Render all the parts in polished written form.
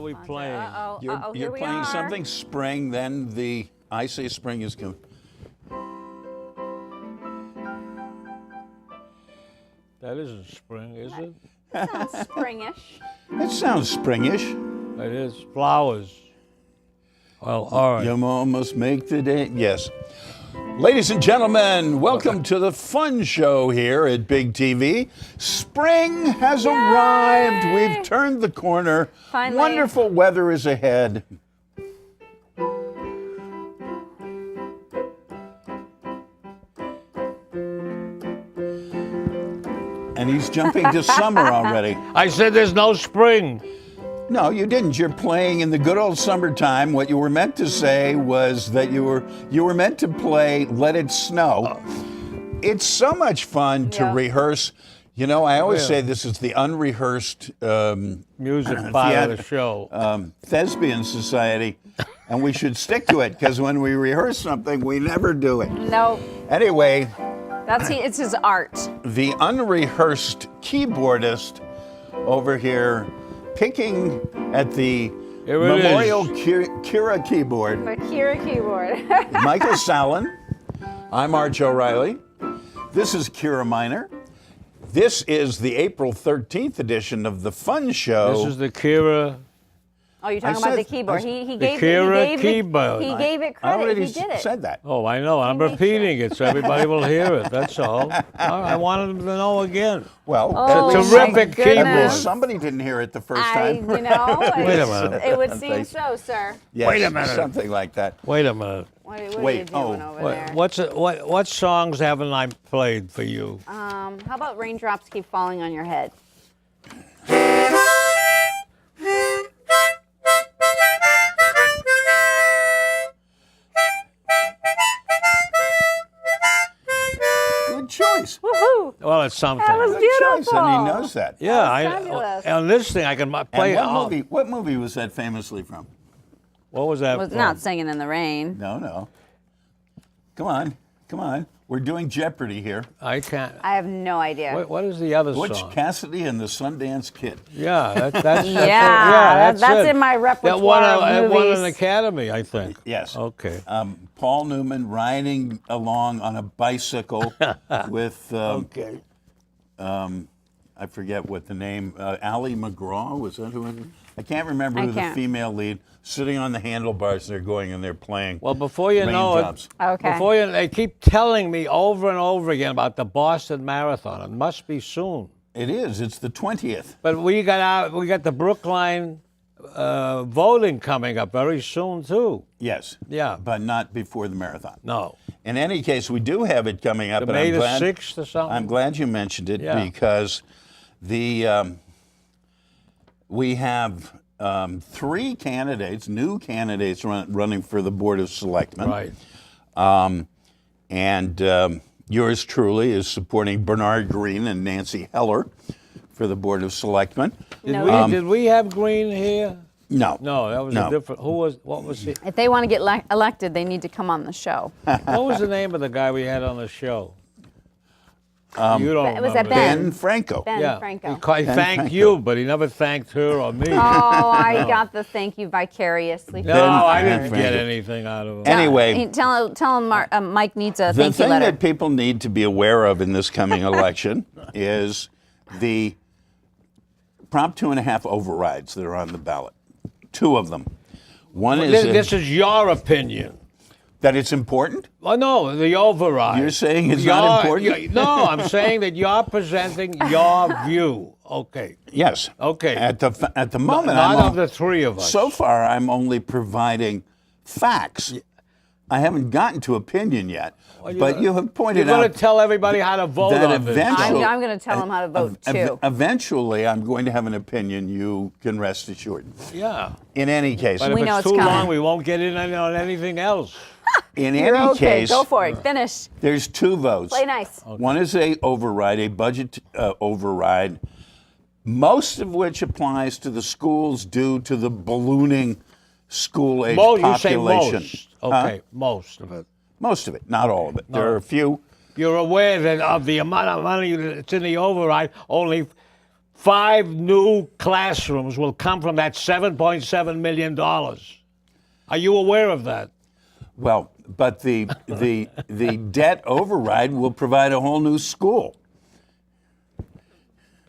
we playing? You're here we playing are. something spring, then I say spring is coming. That isn't spring, is it? Sounds springish. It sounds springish. It is flowers. Well, all right. You almost make the day. Yes. Ladies and gentlemen, welcome to the fun show here at Big TV. Spring has arrived. We've turned the corner. Finally. Wonderful weather is ahead. And he's jumping to summer already. I said there's no spring. No, you didn't. You're playing in the good old summertime. What you were meant to say was that you were meant to play Let It Snow. It's so much fun to rehearse. You know, I always say this is the unrehearsed Music part of the show. thespian society, and we should stick to it because when we rehearse something, we never do it. No, Anyway, it's his art. the unrehearsed keyboardist over here picking at the Here it Memorial is. Kiera keyboard. The Kiera keyboard. Michael Sallen. I'm Arch O'Riley. This is Kiera Miner. This is the April 13th edition of the Fun Show. This is the Kiera. Oh, you're talking I about the said- keyboard. I- He The gave Kiera it. keyboard. He gave it I credit. already He did it. said that. Oh, I know. I'm made repeating it so everybody will hear it. That's all. I wanted them to know again. Well, Oh, at It's least a terrific my goodness. keyboard. somebody didn't hear it the first I, time. you know, Wait a minute. it would seem so, sir. Yes, Wait a minute. something like that. Wait a minute. What are Wait, you doing over there? What songs haven't I played for you? How about raindrops keep falling on your head? Good choice. Woohoo! Well, it's something. That was Good beautiful. choice, and he knows that. Yeah, fabulous. on this thing I can play. And what movie was that famously from? What was that? Was from? not singing in the rain. No. Come on. We're doing Jeopardy here. I can't. I have no idea. What is the other Butch song? Cassidy and the Sundance Kid. Yeah, that's That's it. in my repertoire That won, of it won movies. an Academy, I think. Yes. Okay. Paul Newman riding along on a bicycle with, Okay. I forget what the name, Ally McGraw, was that who it was? I can't remember who the can't. female lead, sitting on the handlebars, they're going and they're playing. Well, before you know Raindrops. it, Okay. they keep telling me over and over again about the Boston Marathon. It must be soon. It is, it's the 20th. But we got the Brookline voting coming up very soon too. Yes. Yeah. But not before the marathon. No. In any case, we do have it coming up. The and May I'm the glad, 6th or something? I'm glad you mentioned it Yeah. because we have 3 candidates, new candidates running for the Board of Selectmen. Right. And yours truly is supporting Bernard Green and Nancy Heller for the Board of Selectmen. Did we have Green here? No. No, that was a different. What was he? If they want to get elected, they need to come on the show. What was the name of the guy we had on the show? You don't was that remember. Ben Franco. Ben Yeah. Franco. He thanked Franco. you, but he never thanked her or me. Oh, I got the thank you vicariously. No, Ben I didn't Franco. get anything out of him. Anyway, Tell him Mike needs a the thank you thing letter. that people need to be aware of in this coming election is the Prop 2.5 overrides that are on the ballot. 2 of them. One is This is your opinion. that it's important. Oh, no, the override. You're saying it's not important? No, I'm saying that you're presenting your view. Okay. Yes. Okay. At the moment, Not of the 3 of us. so far, I'm only providing facts. I haven't gotten to opinion yet, but you have pointed You're out going to tell everybody how to vote that on this. eventually, I'm going to tell him how to vote, too. Eventually, I'm going to have an opinion. You can rest assured. Yeah. In any case, But We if know it's it's too coming. long, we won't get in on anything else. in You're any okay. case, Go for it. Finish. there's 2 votes. Play nice. One is a override, a budget override, most of which applies to the schools due to the ballooning school age You say population. most. Okay, most of it. Most of it, not all of it. There are a few. You're aware that of the amount of money that's in the override, only 5 new classrooms will come from that $7.7 million. Are you aware of that? Well, but the debt override will provide a whole new school.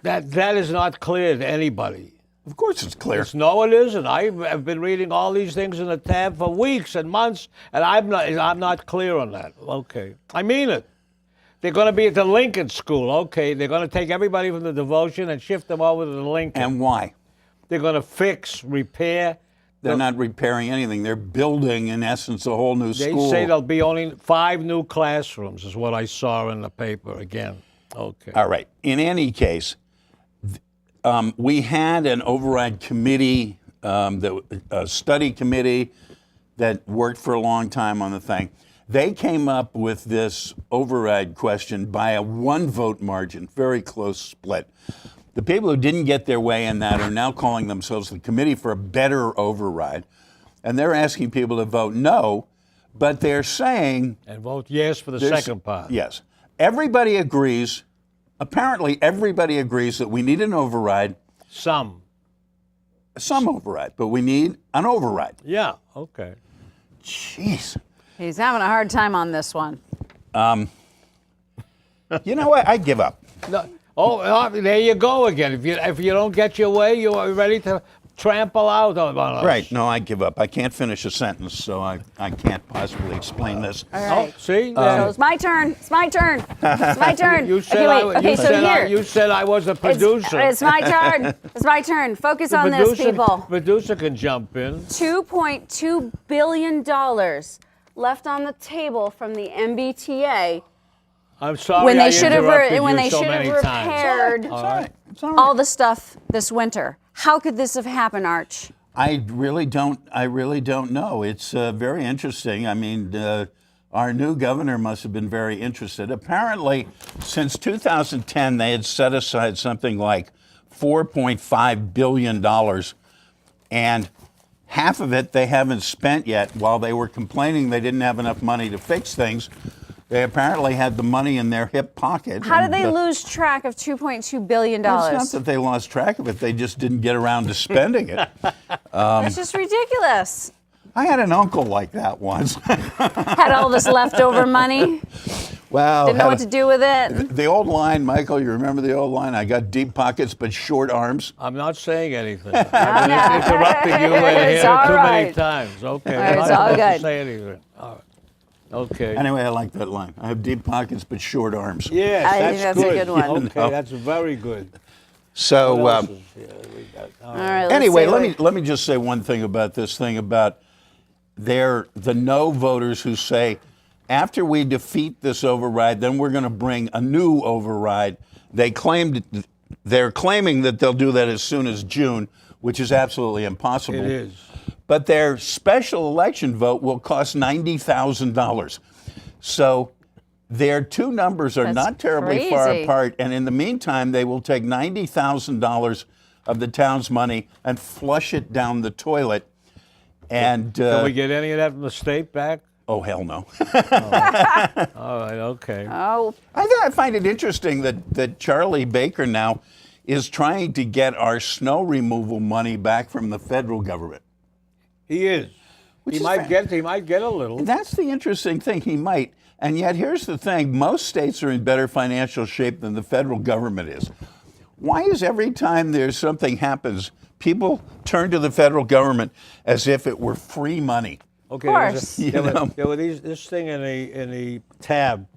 That is not clear to anybody. Of course it's clear. No, it isn't. I've been reading all these things in the tab for weeks and months, and I'm not clear on that. Okay. I mean it. They're going to be at the Lincoln School. Okay. They're going to take everybody from the Devotion and shift them over to the Lincoln. And why? They're going to fix, repair. They're not repairing anything. They're building, in essence, a whole new They school. say there'll be only 5 new classrooms, is what I saw in the paper again. Okay. All right. In any case, we had an override committee, a study committee that worked for a long time on the thing. They came up with this override question by a 1-vote margin, very close split. The people who didn't get their way in that are now calling themselves the Committee for a Better Override. And they're asking people to vote no, but they're saying... And vote yes for the second part. Yes. Everybody agrees, apparently everybody agrees that we need an override. Some override, but we need an override. Yeah, okay. Jeez. He's having a hard time on this one. You know what? I give up. No. Oh, there you go again. If you don't get your way, you're ready to trample out on us. Right. No, I give up. I can't finish a sentence, so I can't possibly explain this. All right. Oh, see? So it's my turn. It's my turn. It's my turn. You said you said I was a producer. It's my turn. It's my turn. Focus on this, people. Producer can jump in. $2.2 billion left on the table from the MBTA I'm sorry. when I they should have interrupted you so many times. repaired all the stuff this winter. How could this have happened, Arch? I really don't know. It's very interesting. I mean, our new governor must have been very interested. Apparently, since 2010, they had set aside something like $4.5 billion, and half of it they haven't spent yet. While they were complaining they didn't have enough money to fix things, they apparently had the money in their hip pocket. How did they lose track of $2.2 billion? It's not that they lost track of it. They just didn't get around to spending it. That's just ridiculous. I had an uncle like that once. Had all this leftover money. Wow. Didn't know what to do with it. The old line, Michael, you remember the old line? I got deep pockets but short arms. I'm not saying anything. I've been interrupting you here too many times. Okay. All right, I'm it's not all supposed to good. say anything. All right. Okay. Anyway, I like that line. I have deep pockets but short arms. Yes, I think that's a good one. Okay, that's very good. So What else is here? We got- All right, let's anyway, see let me just say one thing about this thing about the no voters who say, after we defeat this override, then we're going to bring a new override. They're claiming that they'll do that as soon as June, which is absolutely impossible. It is. But their special election vote will cost $90,000. So their two numbers are That's not terribly far crazy. apart. And in the meantime, they will take $90,000 of the town's money and flush it down the toilet. And Can we get any of that from the state back? oh, hell no. All right, okay. Oh, I find it interesting that Charlie Baker now is trying to get our snow removal money back from the federal government. He is. He is might get a little. That's the interesting thing. He might. And yet, here's the thing. Most states are in better financial shape than the federal government is. Why is every time there's something happens, people turn to the federal government as if it were free money? Okay. Of course. There were this thing in the tab.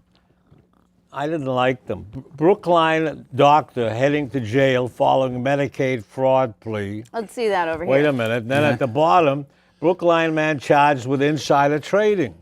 I didn't like them. Brookline doctor heading to jail following Medicaid fraud plea. let's see that over Wait here. a minute. Then at the bottom, Brookline man charged with insider trading.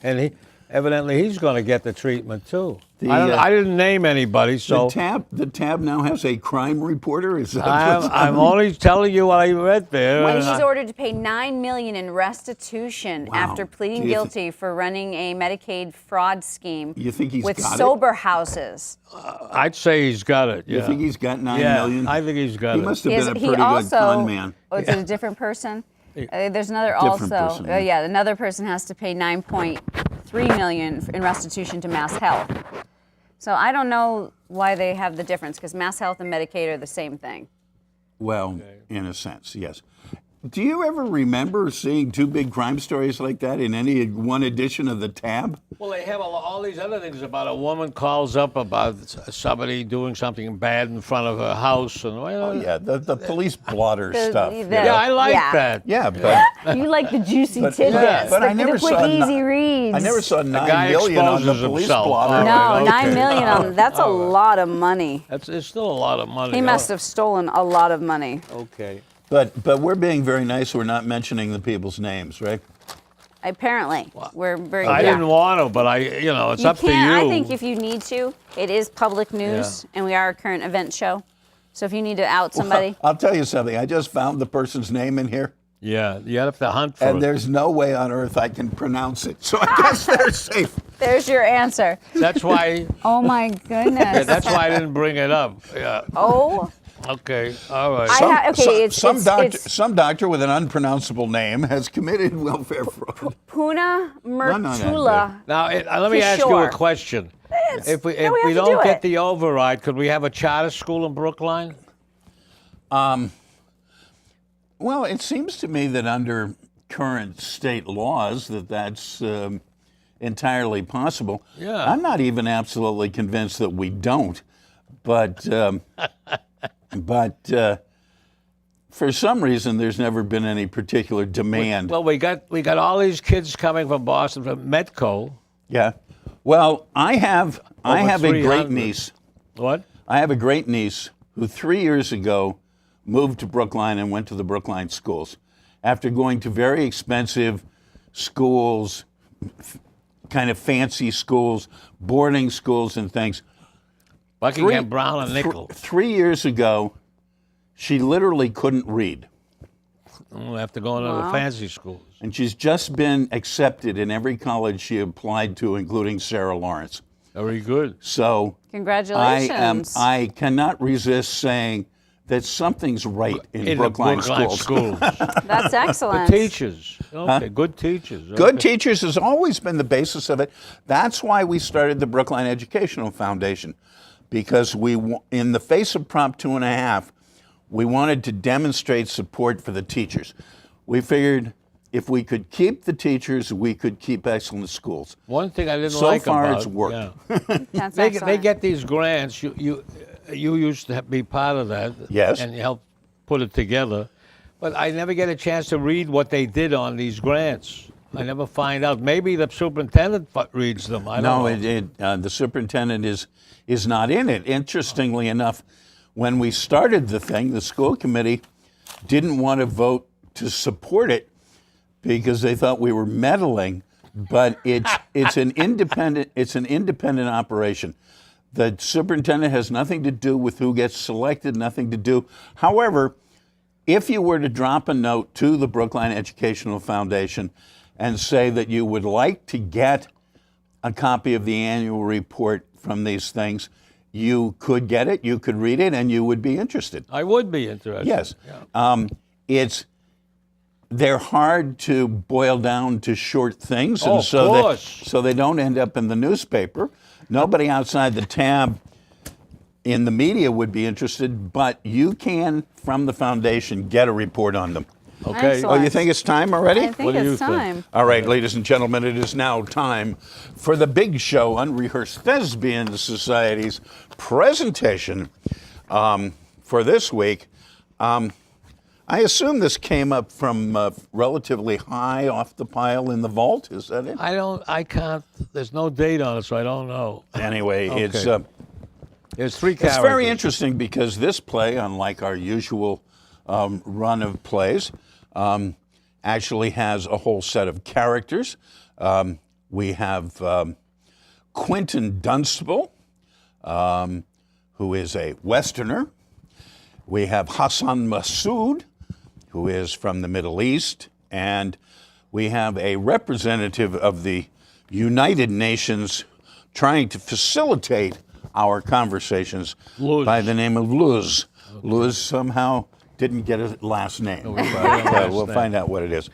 And evidently he's going to get the treatment too. I didn't name anybody, so The tab now has a crime reporter? Is that I'm only telling you what I read there. When and he's I- ordered to pay $9 million in restitution Wow. after pleading Do you guilty for running a Medicaid fraud scheme You think he's with got it? sober houses. I'd say he's got it. You Yeah. think he's got $9 Yeah, million? I think he's got He it. must have been a pretty good con man. Oh, is it a different person? There's another Different also. person, yeah. Yeah, another person has to pay $9.3 million in restitution to Mass Health. So I don't know why they have the difference, because Mass Health and Medicaid are the same thing. Well, in a sense, yes. Do you ever remember seeing two big crime stories like that in any one edition of the Tab? Well, they have all these other things about a woman calls up about somebody doing something bad in front of her house. And, Oh, yeah, the police blotter stuff. Yeah, I like that. Yeah, but You like the juicy But- tidbits, yeah, but I never the quick, saw easy reads. I never saw guy 9 million on the exposes police himself. blotter. No, Okay. 9 million on them. That's a lot of money. It's still a lot of money. He must have stolen a lot of money. Okay. But we're being very nice. We're not mentioning the people's names, right? Apparently, we're very. I yeah. didn't want to, but it's You up to can. you. I think if you need to, it is public news, and we are a current event show. So if you need to out somebody, I'll tell you something. I just found the person's name in here, Yeah, you have to hunt for and it. there's no way on earth I can pronounce it. So I guess they're safe. there's your answer. That's why. Oh my goodness. That's why I didn't bring it up. Yeah. Oh. Okay. All right. Some doctor with an unpronounceable name has committed welfare fraud. Puna no. Mertula. Now, let me For ask you sure. a question. If we have to don't do get it. the override, could we have a charter school in Brookline? Well, it seems to me that under current state laws that's entirely possible. Yeah. I'm not even absolutely convinced that we don't, but for some reason there's never been any particular demand. Well, we got all these kids coming from Boston from Metco. Yeah. Well, I have a great 300. niece. What? I have a great niece who 3 years ago moved to Brookline and went to the Brookline schools after going to very expensive schools, kind of fancy schools, boarding schools and things. Buckingham Brown and Nickel. 3 years ago, she literally couldn't read. We'll have to go into the fancy schools. And she's just been accepted in every college she applied to, including Sarah Lawrence. Very good. So Congratulations. I cannot resist saying that something's right in Brookline schools. That's excellent. Good teachers. Okay, good teachers. Good Okay. teachers has always been the basis of it. That's why we started the Brookline Educational Foundation, because in the face of Prop 2.5, we wanted to demonstrate support for the teachers. We figured if we could keep the teachers, we could keep excellent schools. One thing I didn't So like far, about it's worked. Yeah. That's They excellent. get these grants. You used to be part of that. Yes. And you helped put it together. But I never get a chance to read what they did on these grants. I never find out. Maybe the superintendent reads them. I don't know. The superintendent is not in it. Interestingly enough, when we started the thing, the school committee didn't want to vote to support it because they thought we were meddling. But it's an independent operation. The superintendent has nothing to do with who gets selected, nothing to do. However, if you were to drop a note to the Brookline Educational Foundation and say that you would like to get a copy of the annual report from these things, you could get it, you could read it, and you would be interested. I would be interested. Yes. Yeah. They're hard to boil down to short things, Oh, and of so course. so they don't end up in the newspaper. Nobody outside the Tab in the media would be interested, but you can, from the foundation, get a report on them. Okay. Excellent. Oh, you think it's time already? I think What do you it's think? time. All right, ladies and gentlemen, it is now time for the big show, Unrehearsed Thespian Society's presentation for this week. I assume this came up from relatively high off the pile in the vault. Is that it? I can't. There's no date on it, so I don't know. Anyway, Okay. There's three It's characters. very interesting because this play, unlike our usual run of plays, actually has a whole set of characters. We have Quentin Dunstable, who is a Westerner. We have Hassan Massoud, who is from the Middle East. And we have a representative of the United Nations trying to facilitate our conversations Luz. by the name of Luz. Okay. Luz somehow didn't get a last name. We'll find out what it is.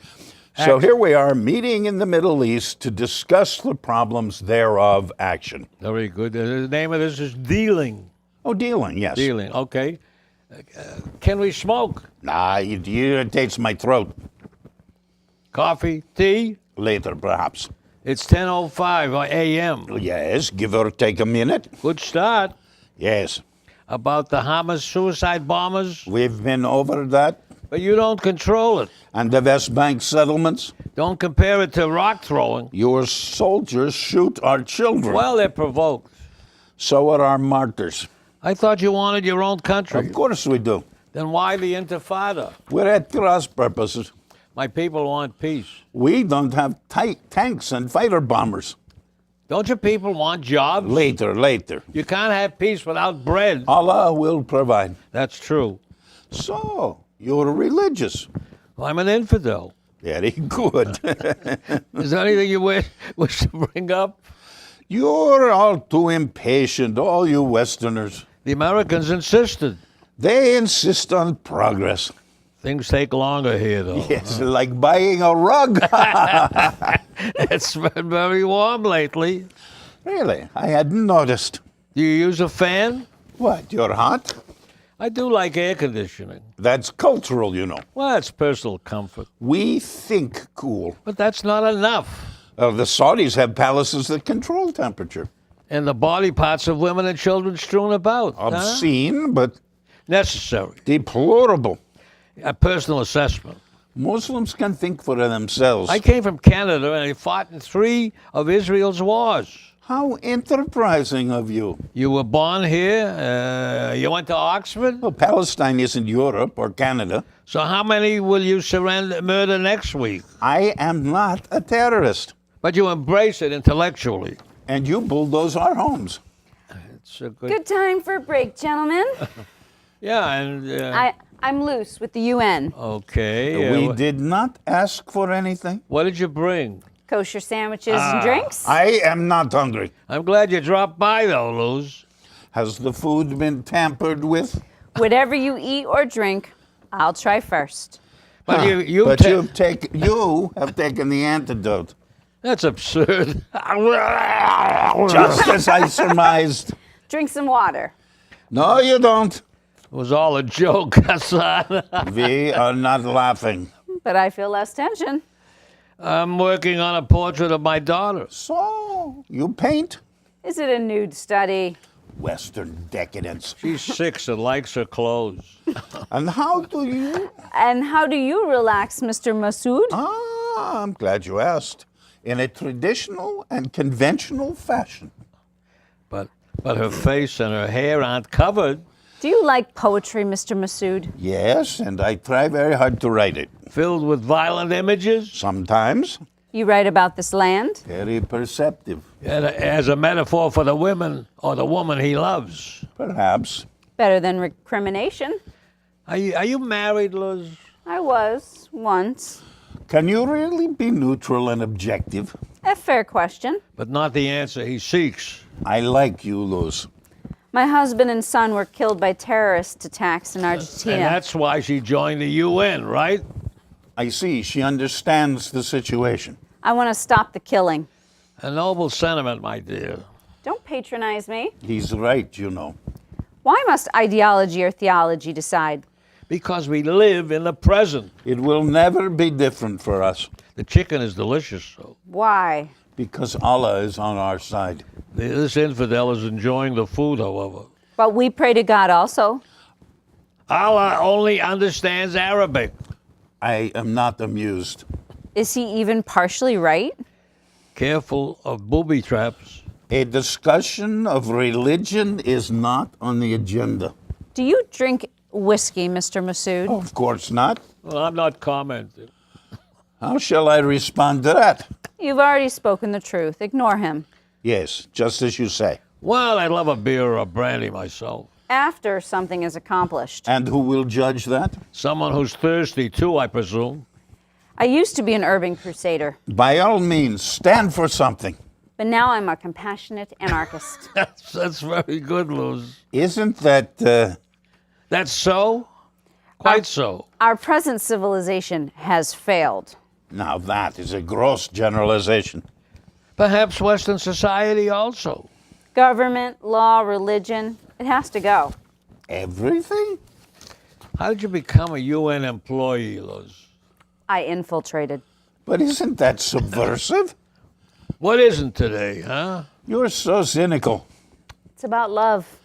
So here we are meeting in the Middle East to discuss the problems thereof action. Very good. The name of this is dealing. Oh, dealing, yes. Dealing. Okay. Can we smoke? Nah, it irritates my throat. Coffee, tea? Later, perhaps. It's 10:05 a.m. Yes, give or take a minute. Good start. Yes, About the Hamas suicide bombers, we've been over that. but you don't control it. And the West Bank settlements. Don't compare it to rock throwing. Your soldiers shoot our children. Well, they're provoked. So are our martyrs. I thought you wanted your own country. Of course we do. Then why the intifada? We're at cross purposes. My people want peace. We don't have tanks and fighter bombers. Don't your people want jobs? Later. You can't have peace without bread. Allah will provide. That's true. So, you're religious. Well, I'm an infidel. Very good. Is there anything you wish to bring up? You're all too impatient, all you Westerners. The Americans insisted. They insist on progress. Things take longer here, though. Yes, like buying a rug. It's been very warm lately. Really? I hadn't noticed. Do you use a fan? What, you're hot? I do like air conditioning. That's cultural, you know. Well, it's personal comfort. We think cool. But that's not enough. The Saudis have palaces that control temperature. And the body parts of women and children strewn about. Obscene, but Necessary. deplorable. A personal assessment. Muslims can think for themselves. I came from Canada and I fought in 3 of Israel's wars. How enterprising of you. You were born here. You went to Oxford. Well, Palestine isn't Europe or Canada. So how many will you murder next week? I am not a terrorist. But you embrace it intellectually. And you bulldoze our homes. It's a good. Good time for a break, gentlemen. Yeah, and I'm loose with the UN. okay. We did not ask for anything. What did you bring? Kosher sandwiches and drinks. I am not hungry. I'm glad you dropped by, though, Luz. Has the food been tampered with? Whatever you eat or drink, I'll try first. But Huh. you But you have taken the antidote. That's absurd. Just as I surmised. Drink some water. No, you don't. It was all a joke, Hassan. We are not laughing. But I feel less tension. I'm working on a portrait of my daughter. So, you paint? Is it a nude study? Western decadence. She's 6 and likes her clothes. And how do you? And how do you relax, Mr. Masood? I'm glad you asked. In a traditional and conventional fashion. But her face and her hair aren't covered. Do you like poetry, Mr. Masood? Yes, and I try very hard to write it. Filled with violent images. Sometimes, You write about this land? very perceptive. And as a metaphor for the women or the woman he loves. Perhaps. Better than recrimination. Are you married, Luz? I was, once. Can you really be neutral and objective? A fair question. But not the answer he seeks. I like you, Luz. My husband and son were killed by terrorist attacks in And Argentina. that's why she joined the UN, right? I see. She understands the situation. I want to stop the killing. A noble sentiment, my dear. Don't patronize me. He's right, you know. Why must ideology or theology decide? Because we live in the present. It will never be different for us The chicken is delicious, though. Why? because Allah is on our side. This infidel is enjoying the food, however. But we pray to God also. Allah only understands Arabic. I am not amused. Is he even partially right? Careful of booby traps. A discussion of religion is not on the agenda. Do you drink whiskey, Mr. Masood? Of course not. Well, I'm not commenting. How shall I respond to that? You've already spoken the truth. Ignore him. Yes, just as you say. Well, I love a beer or a brandy myself. After something is accomplished. And who will judge that? Someone who's thirsty, too, I presume. I used to be an urban crusader, By all means, stand for something. but now I'm a compassionate anarchist. That's very good, Luz. Isn't that, That's so? Quite so. Our present civilization has failed. Now that is a gross generalization. Perhaps Western society also. Government, law, religion, it has to go. Everything? How did you become a UN employee, Luz? I infiltrated. But isn't that subversive? What isn't today, huh? You're so cynical. It's about love.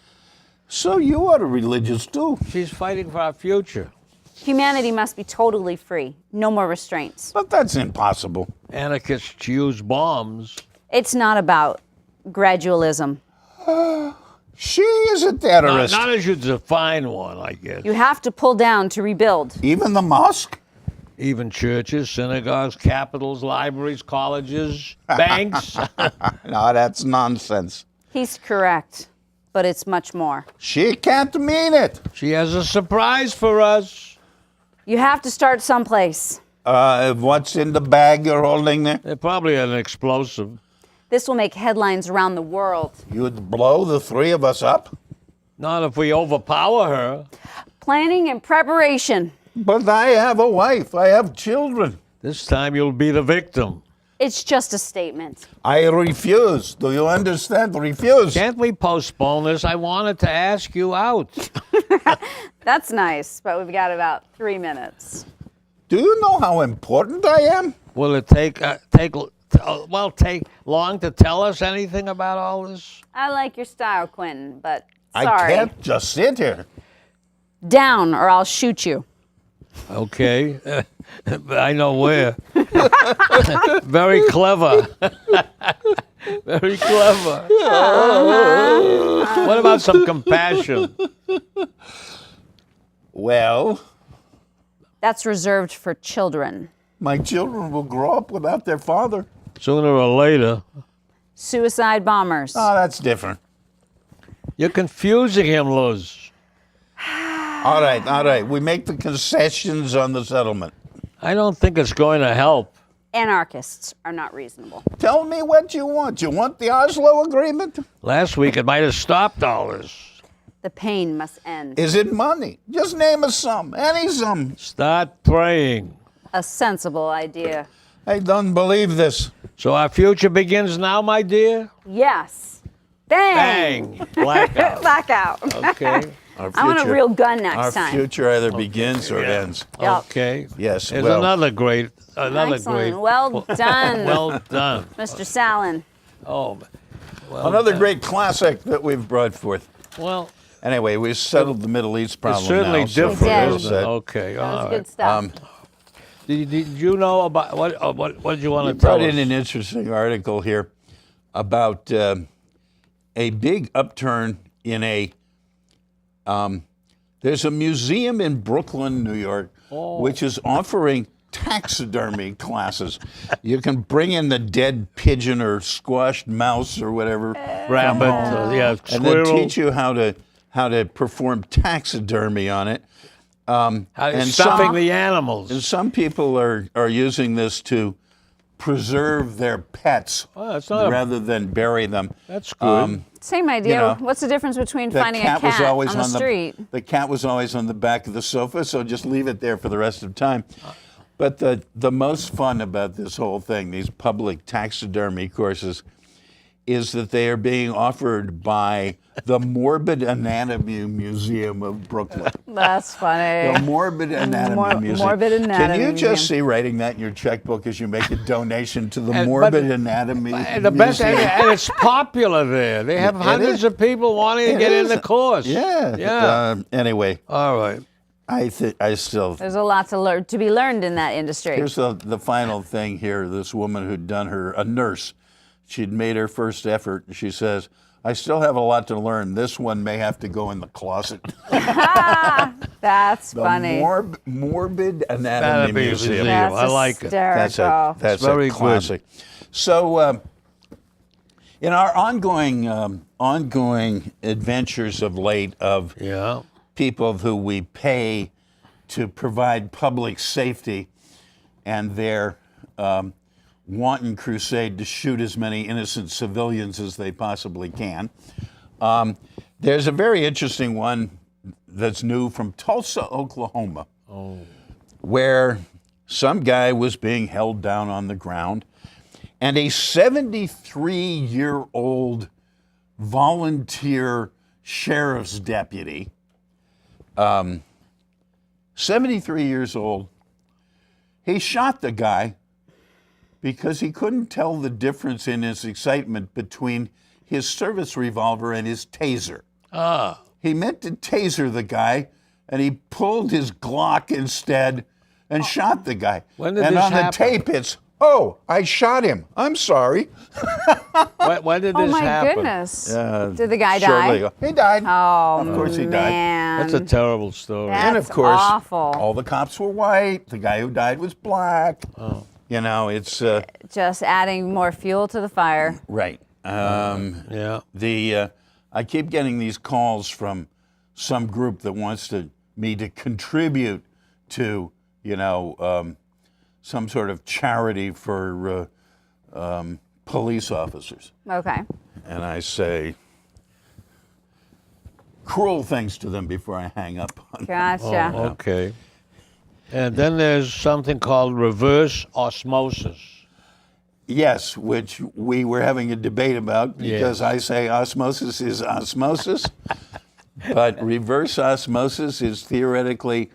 So you are religious too. She's fighting for our future. Humanity must be totally free. No more restraints. But that's impossible. Anarchists use bombs. It's not about gradualism. She is a terrorist. Not as you define one, I guess. You have to pull down to rebuild. Even the mosque? Even churches, synagogues, capitals, libraries, colleges, banks. No, that's nonsense. He's correct, but it's much more. She can't mean it. She has a surprise for us. You have to start someplace. What's in the bag you're holding there? They're probably an explosive. This will make headlines around the world. You'd blow the three of us up? Not if we overpower her. Planning and preparation. But I have a wife. I have children. This time you'll be the victim. It's just a statement. I refuse. Do you understand? Refuse. Can't we postpone this? I wanted to ask you out. That's nice, but we've got about 3 minutes. Do you know how important I am? Will it take long to tell us anything about all this? I like your style, Quentin, but I sorry. can't just sit here. Down or I'll shoot you. Okay. I know where. Very clever. Very clever. What about some compassion? Well, That's reserved for children. my children will grow up without their father. Sooner or later. Suicide bombers. Oh, that's different. You're confusing him, Luz. All right. We make the concessions on the settlement. I don't think it's going to help. Anarchists are not reasonable. Tell me what you want. You want the Oslo Agreement? Last week it might have stopped all this. The pain must end. Is it money? Just name a sum. Any sum. Start praying. A sensible idea. I don't believe this. So our future begins now, my dear? Yes. Bang! Bang! Blackout. Blackout. Okay. Our I want a real gun next Our time. future either begins or ends. Yep. Okay. Yes, There's well- another great. Excellent. Well done, Well done. Mr. Sallen. Oh, well. Another great classic that we've brought forth. Well, Anyway, we've settled the Middle East problem it's certainly now. so different, Yeah. isn't it? Okay. That All was right. good stuff. Did you know about what did you want You to tell brought us? in an interesting article here about a big upturn in a. There's a museum in Brooklyn, New York, which is offering taxidermy classes. You can bring in the dead pigeon or squashed mouse or whatever, Rabbit, yeah, and then squirrel. teach you how to perform taxidermy on it. Stuffing the animals. And some people are using this to preserve their pets Well, that's not a- rather than bury them. That's good. Same idea. you know, What's the difference between The finding a cat on the street? The cat was always on the back of the sofa, so just leave it there for the rest of the time. But the most fun about this whole thing, these public taxidermy courses, is that they are being offered by the Morbid Anatomy Museum of Brooklyn. That's funny. The Morbid Anatomy Museum. Morbid Anatomy Can you just Museum. see writing that in your checkbook as you make a donation to the And- Morbid but- Anatomy And the best, Museum? and it's popular there. They have It hundreds is. of people wanting to It get in is. the course. Yeah. Yeah. Anyway, All right. I still. There's a lot to be learned in that industry. Here's the final thing here. This woman who'd done a nurse, she'd made her first effort. And she says, I still have a lot to learn. This one may have to go in the closet. That's The funny. Morbid Anatomy Anatomy Museum. Museum. That's I like it. hysterical. That's very a good. classic. So, in our ongoing adventures of late of Yeah. people who we pay to provide public safety and their wanton crusade to shoot as many innocent civilians as they possibly can. There's a very interesting one that's new from Tulsa, Oklahoma, where some guy was being held down on the ground, and a 73-year-old volunteer sheriff's deputy, 73 years old, he shot the guy because he couldn't tell the difference in his excitement between his service revolver and his taser. He meant to taser the guy, and he pulled his Glock instead and shot the guy. When did and this on happen? the tape, it's, "Oh, I shot him. I'm sorry." When did Oh this my happen? goodness. Did the guy Shortly die? ago. He died. Oh, Of course he died. man. That's a terrible story. That's And of course, awful. all the cops were white. The guy who died was black. You know, it's Just adding more fuel to the fire. right. Yeah. I keep getting these calls from some group that wants me to contribute to, some sort of charity for police officers. Okay. And I say cruel things to them before I hang up on them. Gotcha. Okay. And then there's something called reverse osmosis. Yes, which we were having a debate about because Yes. I say osmosis is osmosis, but reverse osmosis is theoretically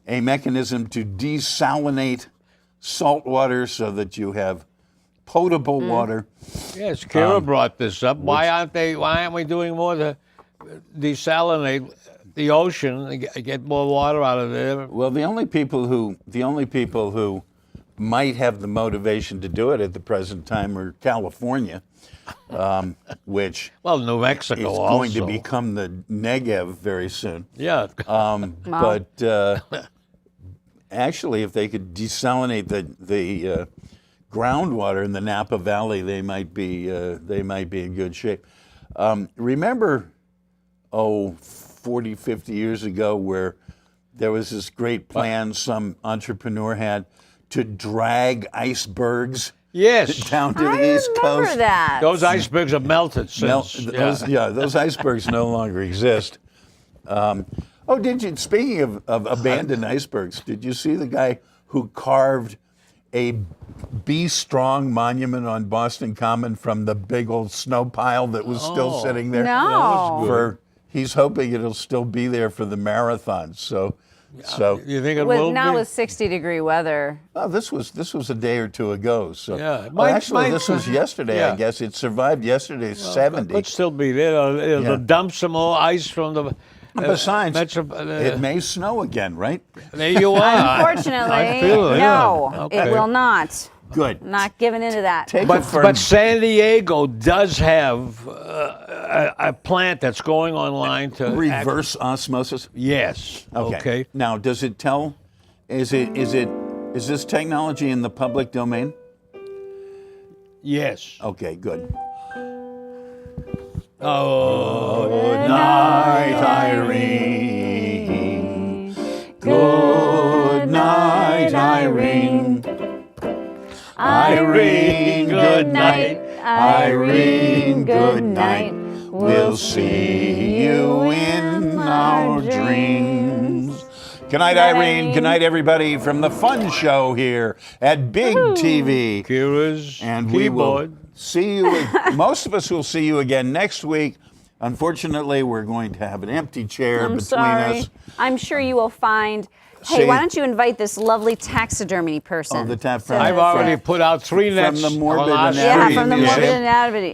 a mechanism to desalinate salt water so that you have potable water. Yes, Kiera brought this up. Why aren't we doing more to desalinate the ocean and get more water out of there? Well, the only people who might have the motivation to do it at the present time are California, which Well, New Mexico is also. going to become the Negev very soon. Yeah. But actually, if they could desalinate the groundwater in the Napa Valley, they might be in good shape. Remember, 40, 50 years ago, where there was this great plan some entrepreneur had to drag icebergs Yes. down to I the East remember Coast. that. Those icebergs have melted since. Those icebergs no longer exist. Speaking of abandoned icebergs, did you see the guy who carved a Be Strong monument on Boston Common from the big old snow pile that was still sitting there? No. He's hoping it'll still be there for the marathon. So You think it will Now be? with 60-degree weather. this was a day or two ago. So Yeah, it well, might- actually, might- this was yesterday. yeah. I guess it survived yesterday's 70. Could still be there. It'll Yeah. dump some more ice from the. Besides, Metro- it may snow again, right? There you are. Unfortunately, I feel it, no, yeah. Okay. it will not. Good. Not giving into that. Take a But firm. San Diego does have a plant that's going online to Reverse osmosis. Yes. Okay. Now, does it tell? Is this technology in the public domain? Yes. Okay, good. Oh, Good night, Irene. Good night, Irene. Irene, good night. Irene, good night. We'll see you in our dreams. Good night, Irene. Good night, everybody, from the Fun Show here at Big TV. Kiera's And we keyboard. will see you. Most of us will see you again next week. Unfortunately, we're going to have an empty chair I'm between sorry. us. I'm sure you will find. Hey, See- why don't you invite this lovely taxidermy person? Oh, the tap- to- I've already put out 3 From nets the morbid on our anatomy Yeah, street. from the Museum. morbid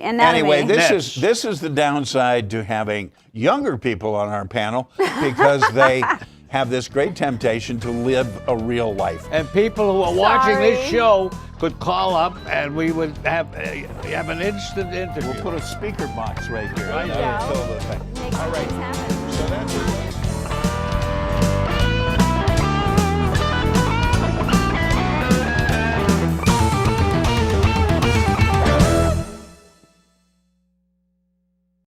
anatomy. Anyway, Nets. this is the downside to having younger people on our panel because they have this great temptation to live a real life. And people who are watching this Sorry. show could call up and we would have an instant interview. We'll put a speaker box right here. Right there. Until the thing. Make All right. things happen. So that's it.